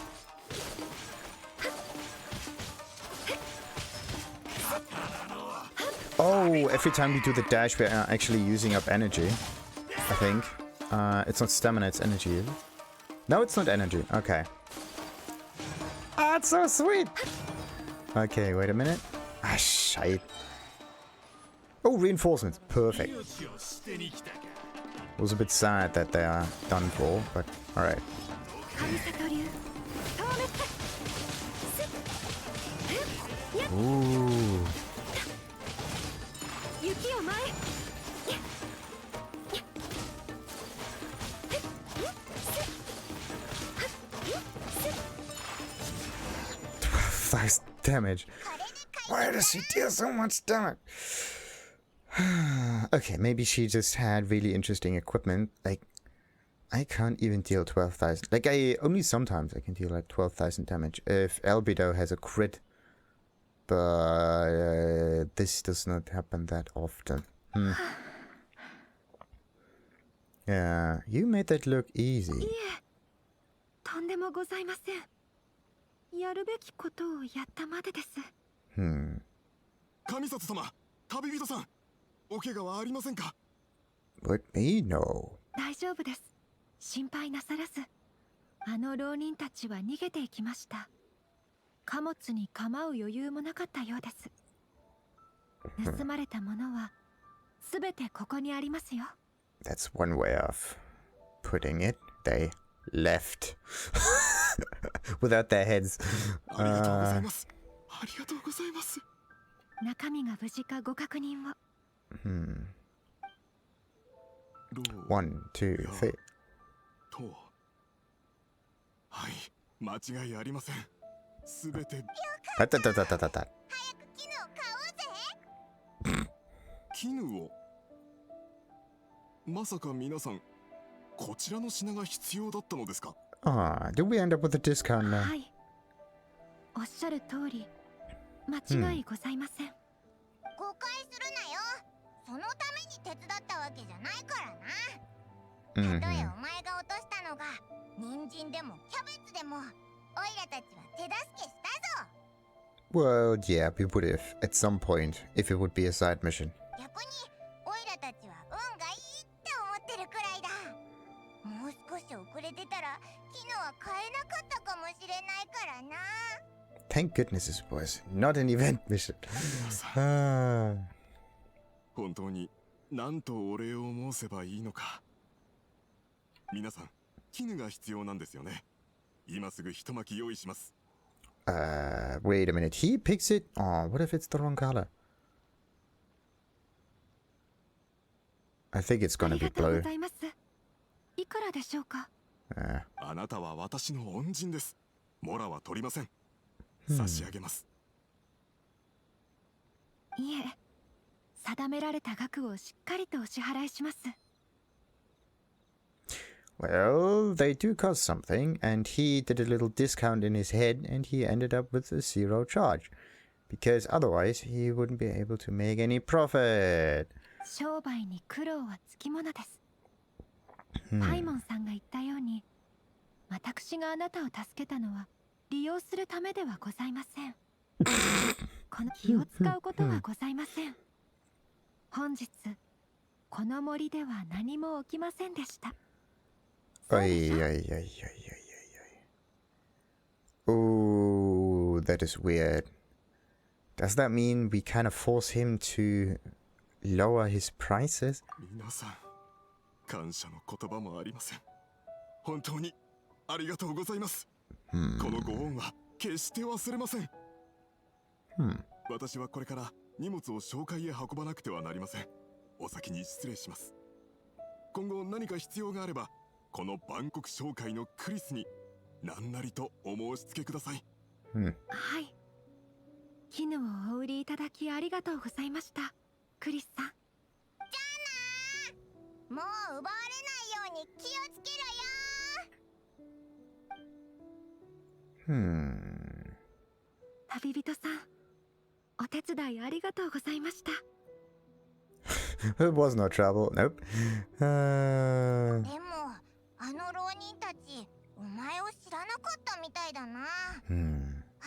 Speaker 1: Oh, every time we do the dash, we're actually using up energy, I think. It's not stamina, it's energy, is it? No, it's not energy. Okay. Ah, it's so sweet! Okay, wait a minute. Ah, shite. Oh, reinforcements. Perfect. Was a bit sad that they are done for, but alright. Ooh. Damage. Why does she deal so much damage? Okay, maybe she just had really interesting equipment. Like, I can't even deal 12,000. Like, only sometimes I can deal like 12,000 damage if Albedo has a crit. But this does not happen that often. Yeah, you made that look easy.
Speaker 2: やるべきことをやったまでです。
Speaker 4: 神里様、旅人さん、お怪我はありませんか？
Speaker 1: Let me know.
Speaker 2: 大丈夫です。心配なさらず。あの浪人たちは逃げていきました。貨物に構う余裕もなかったようです。盗まれたものはすべてここにありますよ。
Speaker 1: That's one way of putting it. They left without their heads.
Speaker 4: ありがとうございます。ありがとうございます。
Speaker 2: 中身が無事かご確認を。
Speaker 1: One, two, three.
Speaker 4: はい、間違いありません。すべて。
Speaker 1: あったたたたたた。
Speaker 3: 早く絹を買おうぜ。
Speaker 4: 絹を。まさか皆さん、こちらの品が必要だったのですか？
Speaker 1: Did we end up with a discount now?
Speaker 2: はい。おっしゃる通り、間違いございません。
Speaker 3: 誤解するなよ。そのために手伝ったわけじゃないからな。たとえお前が落としたのが人参でもキャベツでも、オイラたちは手助けしたぞ。
Speaker 1: Well, yeah, we would have at some point if it would be a side mission.
Speaker 3: 逆にオイラたちは運がいいって思ってるくらいだ。もう少し遅れてたら絹は買えなかったかもしれないからな。
Speaker 1: Thank goodness it was not an event mission.
Speaker 4: 本当に何とお礼を申せばいいのか。皆さん、絹が必要なんですよね。今すぐ一巻き用意します。
Speaker 1: Wait a minute. He picks it? Oh, what if it's the wrong color? I think it's
Speaker 2: あ
Speaker 1: gonna
Speaker 2: り
Speaker 1: be
Speaker 2: がとうご
Speaker 1: blue.
Speaker 2: ざいます。いくらでしょうか。
Speaker 4: あなたは私の恩人です。モラは取りません。差し上げます。
Speaker 2: いえ、定められた額をしっかりとお支払いします。
Speaker 1: Well, they do cost something, and he did a little discount in his head, and he ended up with a 0 charge. Because otherwise, he wouldn't be able to make any profit.
Speaker 2: 商売に苦労はつきものです。パイモンさんが言ったように、私があなたを助けたのは利用するためではございません。この気を使うことはございません。本日、この森では何も起きませんでした。
Speaker 1: Oh, that is weird. Does that mean we kind of force him to lower his prices?
Speaker 4: 皆さん、感謝の言葉もありません。本当にありがとうございます。このご恩は決して忘れません。私はこれから荷物を紹介へ運ばなくてはなりません。お先に失礼します。今後何か必要があれば、この万国商会のクリスに何なりとお申し付けください。
Speaker 2: はい。絹をお売りいただきありがとうございました、クリスさん。
Speaker 3: じゃあな。もう奪われないように気をつけろよ。
Speaker 2: 旅人さん、お手伝いありがとうございました。
Speaker 1: It was no trouble. Nope.
Speaker 3: でもあの浪人たちお前を知らなかったみたいだな。あ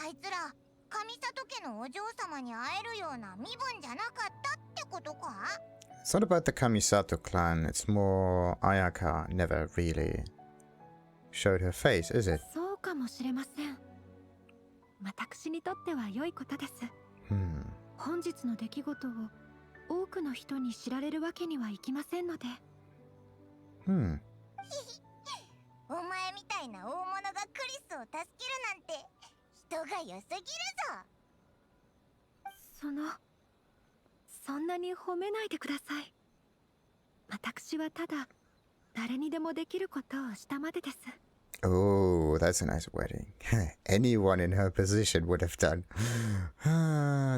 Speaker 3: いつら上里家のお嬢様に会えるような身分じゃなかったってことか。
Speaker 1: It's not about the Kamisato clan. It's more Ayaka never really showed her face, is it?
Speaker 2: そうかもしれません。私にとっては良いことです。本日の出来事を多くの人に知られるわけにはいきませんので。
Speaker 3: お前みたいな大物がクリスを助けるなんて人が良すぎるぞ。
Speaker 2: そんなに褒めないでください。私はただ誰にでもできることをしたまでです。
Speaker 1: Oh, that's a nice wedding. Anyone in her position would have done.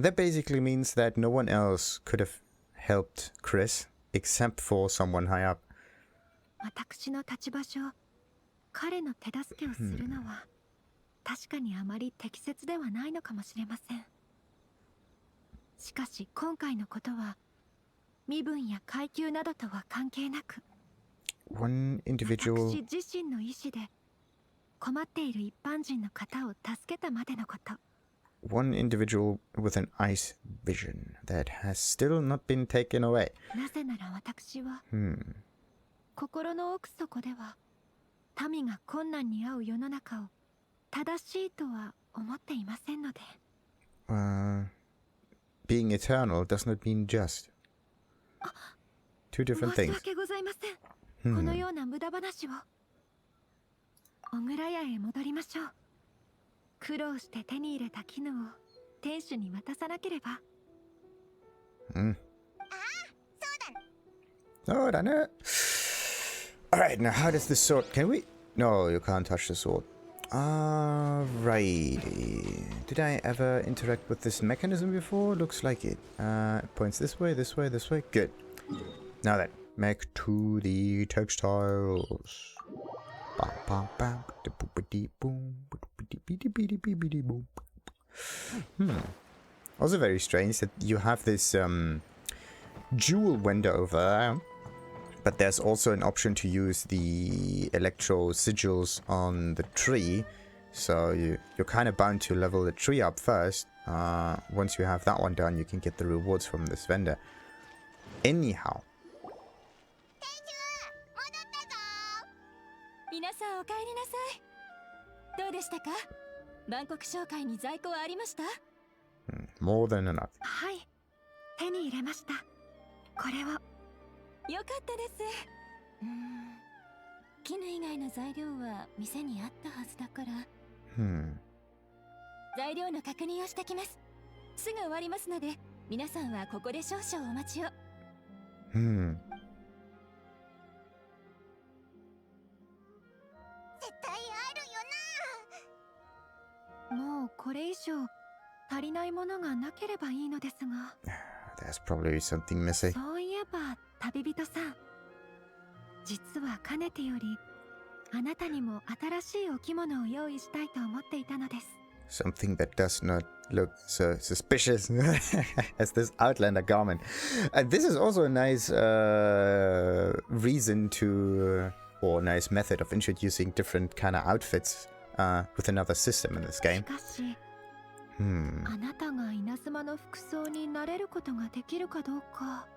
Speaker 1: That basically means that no one else could have helped Chris except for someone high up.
Speaker 2: 私の立場上、彼の手助けをするのは確かにあまり適切ではないのかもしれません。しかし今回のことは身分や階級などとは関係なく、
Speaker 1: One individual.
Speaker 2: 私自身の意思で困っている一般人の方を助けたまでのこと。
Speaker 1: One individual with an ice vision that has still not been taken away.
Speaker 2: なぜなら私は、心の奥底では民が困難に遭う世の中を正しいとは思っていませんので。
Speaker 1: Being eternal does not mean just. Two different
Speaker 2: 申し
Speaker 1: things.
Speaker 2: 訳ございません。このような無駄話を。小倉屋へ戻りましょう。苦労して手に入れた絹を店主に渡さなければ。
Speaker 1: Oh, done it. Alright, now how does the sword... Can we... No, you can't touch the sword. Alrighty. Did I ever interact with this mechanism before? Looks like it. It points this way, this way, this way. Good. Now then, back to the textiles. Also very strange that you have this jewel window over there, but there's also an option to use the electro sigils on the tree, so you're kind of bound to level the tree up first. Once you have that one done, you can get the rewards from this vendor. Anyhow.
Speaker 2: 皆さんお帰りなさい。どうでしたか？万国商会に在庫はありました？
Speaker 1: More than enough.
Speaker 2: はい、手に入れました。これを。よかったです。絹以外の材料は店にあったはずだから。材料の確認をしてきます。すぐ終わりますので、皆さんはここで少々お待ちを。
Speaker 3: 絶対あるよな。
Speaker 2: もうこれ以上足りないものがなければいいのですが。
Speaker 1: There's probably something missing.
Speaker 2: そういえば旅人さん、実はかねてよりあなたにも新しいお着物を用意したいと思っていたのです。
Speaker 1: Something that does not look so suspicious as this Outlander garment. And this is also a nice reason to, or nice method of introducing different kind of outfits with another system in this game.
Speaker 2: しかし、あなたが稲妻の服装になれることができるかどうか。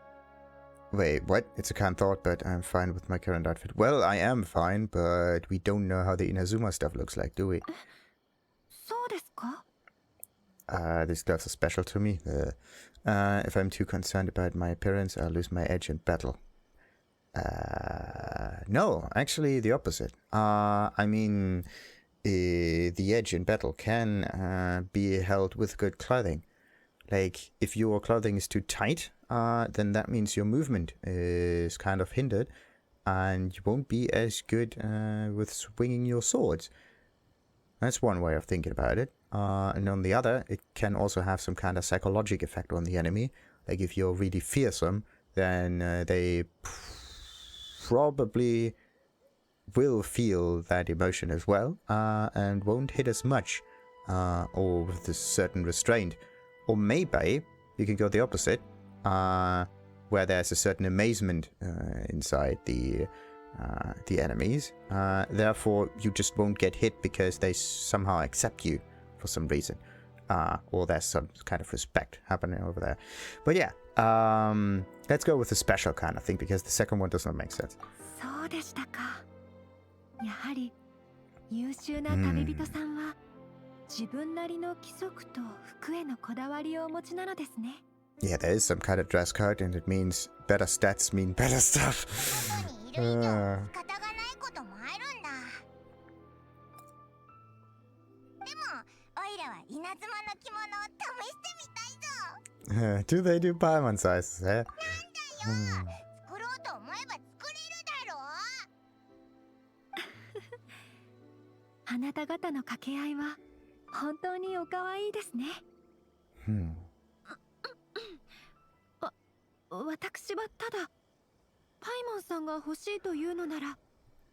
Speaker 1: Wait, what? It's a kind thought, but I'm fine with my current outfit. Well, I am fine, but we don't know how the Inazuma stuff looks like, do we?
Speaker 2: そうですか?
Speaker 1: These gloves are special to me. If I'm too concerned about my appearance, I'll lose my edge in battle. No, actually the opposite. I mean, the edge in battle can be held with good clothing. Like, if your clothing is too tight, then that means your movement is kind of hindered, and you won't be as good with swinging your swords. That's one way of thinking about it. And on the other, it can also have some kind of psychological effect on the enemy. Like, if you're really fearsome, then they probably will feel that emotion as well, and won't hit as much, or with a certain restraint. Or maybe you can go the opposite, where there's a certain amazement inside the enemies. Therefore, you just won't get hit because they somehow accept you for some reason, or there's some kind of respect happening over there. But yeah, let's go with the special kind of thing, because the second one does not make sense.
Speaker 2: そうでしたか。やはり優秀な旅人さんは自分なりの規則と服へのこだわりをお持ちなのですね。
Speaker 1: Yeah, there is some kind of dress code, and it means better stats mean better stuff.
Speaker 3: 外にいる以上仕方がないこともあるんだ。でもオイラは稲妻の着物を試してみたいぞ。
Speaker 1: Do they do Paimon sizes, eh?
Speaker 3: なんだよ、作ろうと思えば作れるだろう。
Speaker 2: あなた方の掛け合いは本当にお可愛いですね。私はただパイモンさんが欲しいというのなら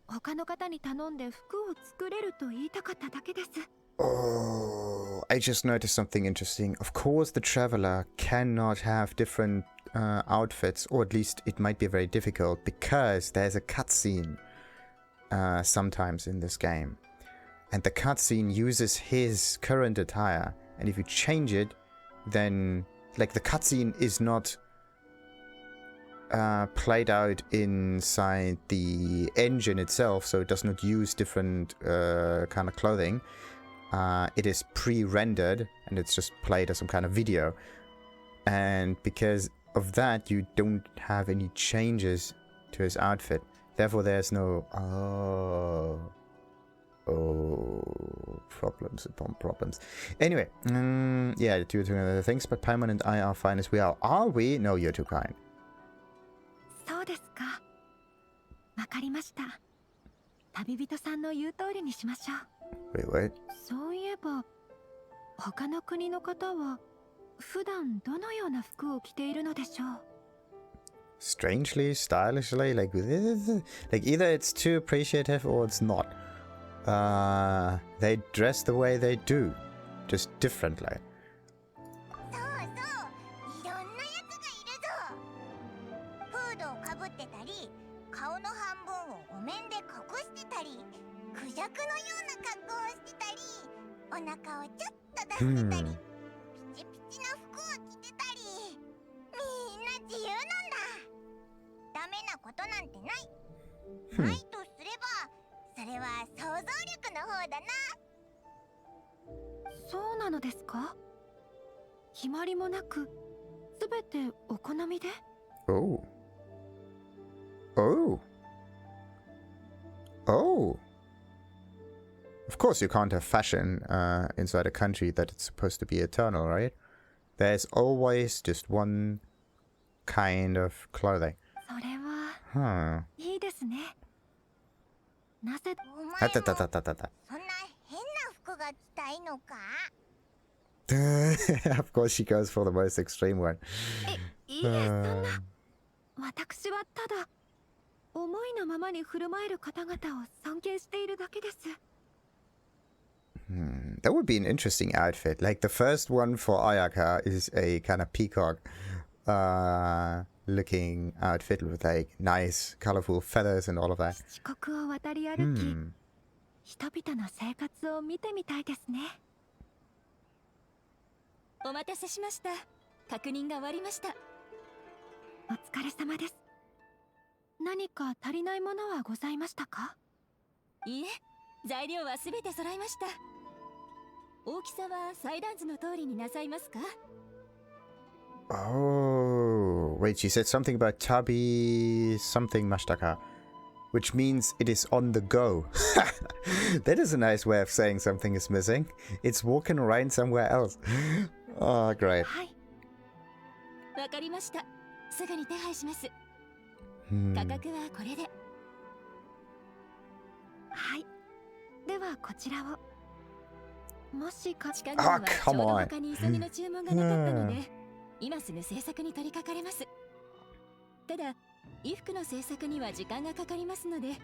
Speaker 2: 他の方に頼んで服を作れると言いたかっただけです。
Speaker 1: Oh, I just noticed something interesting. Of course, the traveler cannot have different outfits, or at least it might be very difficult, because there's a cutscene sometimes in this game. And the cutscene uses his current attire. And if you change it, then, like, the cutscene is not played out inside the engine itself, so it does not use different kind of clothing. It is pre-rendered, and it's just played as some kind of video. And because of that, you don't have any changes to his outfit. Therefore, there's no... Oh, problems upon problems. Anyway, yeah, two other things, but Paimon and I are fine as we are. Are we? No, you're too kind.
Speaker 2: そうですか。わかりました。旅人さんの言う通りにしましょう。
Speaker 1: Wait, wait.
Speaker 2: そういえば、他の国の方は普段どのような服を着ているのでしょう。
Speaker 1: Strangely, stylishly, like either it's too appreciative or it's not. They dress the way they do, just differently.
Speaker 3: そうそう、いろんなやつがいるぞ。フードをかぶってたり、顔の半分をお面で隠してたり、クジャクのような格好をしてたり、お腹をちょっと出してたり、ピチピチな服を着てたり、みんな自由なんだ。ダメなことなんてない。ないとすれば、それは想像力の方だな。
Speaker 2: そうなのですか？決まりもなく、すべてお好みで？
Speaker 1: Oh. Oh. Oh. Of course you can't have fashion inside a country that it's supposed to be eternal, right? There's always just one kind of clothing. Huh.
Speaker 3: いいですね。なぜお前も
Speaker 1: Ah, たたたたたた。
Speaker 3: そんな変な服が着たいのか
Speaker 1: Of course she goes for the most extreme one.
Speaker 3: いいえ、そんな。私はただ思いのままに振る舞える方々を尊敬しているだけです。
Speaker 1: That would be an interesting outfit. Like the first one for Ayaka is a kind of peacock looking outfit with like nice colorful feathers and all of that.
Speaker 3: 七国を渡り歩き、人々の生活を見てみたいですね。
Speaker 2: お待たせしました。確認が終わりました。
Speaker 3: お疲れ様です。何か足りないものはございましたか？
Speaker 2: いいえ、材料はすべて揃いました。大きさは祭壇図の通りになさいますか？
Speaker 1: Oh, wait, she said something about tabi something mashtaka, which means it is on the go. That is a nice way of saying something is missing. It's walking around somewhere else. Oh, great.
Speaker 3: はい。
Speaker 2: わかりました。すぐに手配します。価格はこれで。
Speaker 3: はい。ではこちらを。もしか
Speaker 2: 近くはちょうど他に急ぎの注文がなかったので、今すぐ制作に取り掛かれます。ただ、衣服の制作には時間がかかりますので、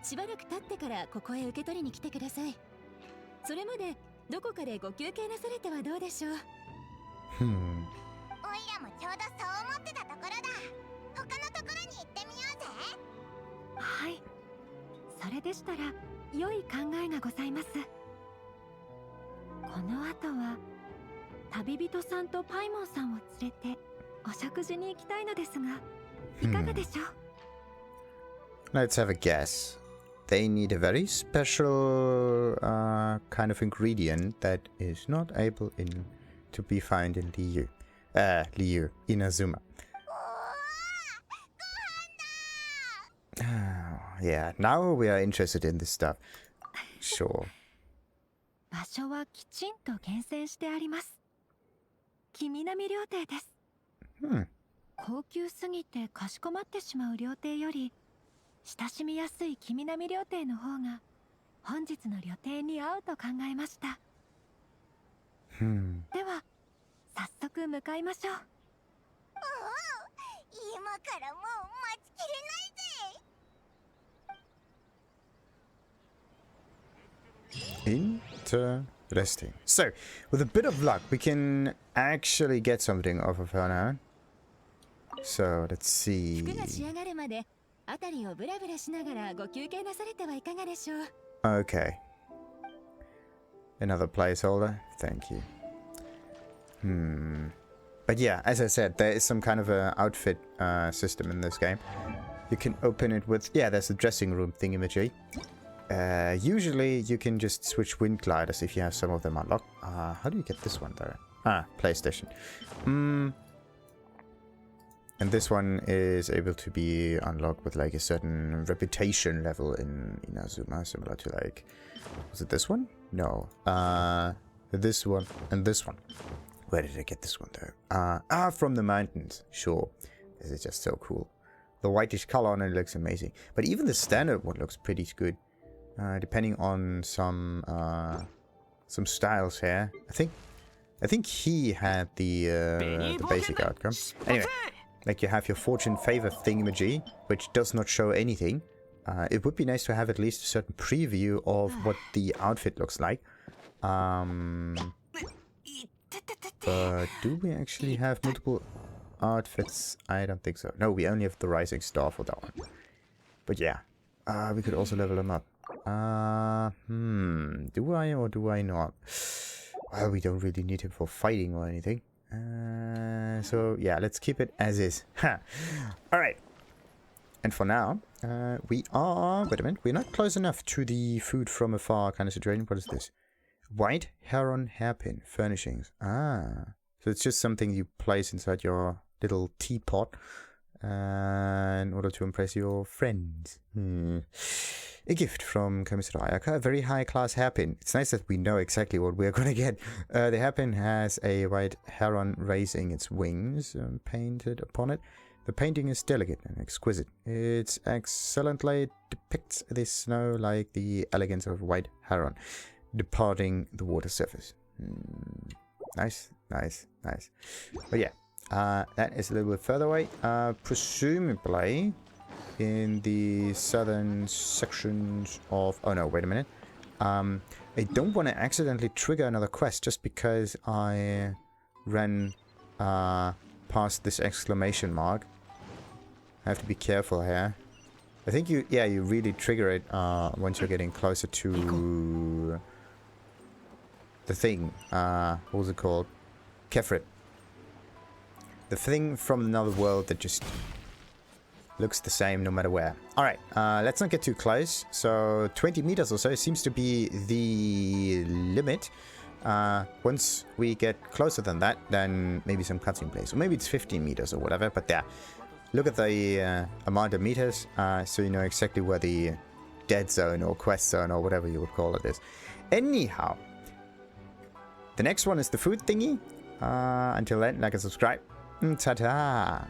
Speaker 2: しばらく経ってからここへ受け取りに来てください。それまでどこかでご休憩なされてはどうでしょう。
Speaker 3: おいらもちょうどそう思ってたところだ。他のところに行ってみようぜ。はい。それでしたら良い考えがございます。この後は旅人さんとパイモンさんを連れてお食事に行きたいのですが、いかがでしょう？
Speaker 1: Let's have a guess. They need a very special kind of ingredient that is not able to be found in Liu, Inazuma. Yeah, now we are interested in this stuff. Sure.
Speaker 3: 場所はきちんと厳選してあります。君並料亭です。高級すぎてかしこまってしまう料亭より、親しみやすい君並料亭の方が本日の料亭に合うと考えました。では早速向かいましょう。今からもう待ちきれないぜ。
Speaker 1: Interesting. So, with a bit of luck, we can actually get something off of her now. So, let's see.
Speaker 2: 服が仕上がるまで辺りをブラブラしながらご休憩なされてはいかがでしょう。
Speaker 1: Okay. Another placeholder. Thank you. But yeah, as I said, there is some kind of a outfit system in this game. You can open it with... Yeah, there's a dressing room thingamajig. Usually you can just switch wind gliders if you have some of them unlocked. How do you get this one though? PlayStation. And this one is able to be unlocked with like a certain reputation level in Inazuma, similar to like... Was it this one? No. This one and this one. Where did I get this one though? From the mountains. Sure. This is just so cool. The whitish color on it looks amazing. But even the standard one looks pretty good. Depending on some styles here. I think he had the basic outcome. Anyway, like you have your fortune favor thingamajig, which does not show anything. It would be nice to have at least a certain preview of what the outfit looks like. But do we actually have multiple outfits? I don't think so. No, we only have the rising star for that one. But yeah, we could also level them up. Do I or do I not? Well, we don't really need him for fighting or anything. So yeah, let's keep it as is. Alright. And for now, we are... Wait a minute, we're not close enough to the food from afar kind of situation. What is this? White heron hairpin furnishings. So it's just something you place inside your little teapot in order to impress your friends. A gift from Kamisura Ayaka, a very high-class hairpin. It's nice that we know exactly what we're gonna get. The hairpin has a white heron raising its wings painted upon it. The painting is delicate and exquisite. It excellently depicts the snow like the elegance of a white heron departing the water surface. Nice, nice, nice. But yeah, that is a little bit further away. Presumably in the southern sections of... Oh no, wait a minute. I don't want to accidentally trigger another quest just because I ran past this exclamation mark. I have to be careful here. I think you really trigger it once you're getting closer to the thing. What was it called? Kefrit. The thing from another world that just looks the same no matter where. Alright, let's not get too close. So 20 meters or so seems to be the limit. Once we get closer than that, then maybe some cutscene plays. Or maybe it's 15 meters or whatever, but yeah. Look at the amount of meters, so you know exactly where the dead zone or quest zone or whatever you would call it is. Anyhow, the next one is the food thingy. Until then, like and subscribe. Ta-ta!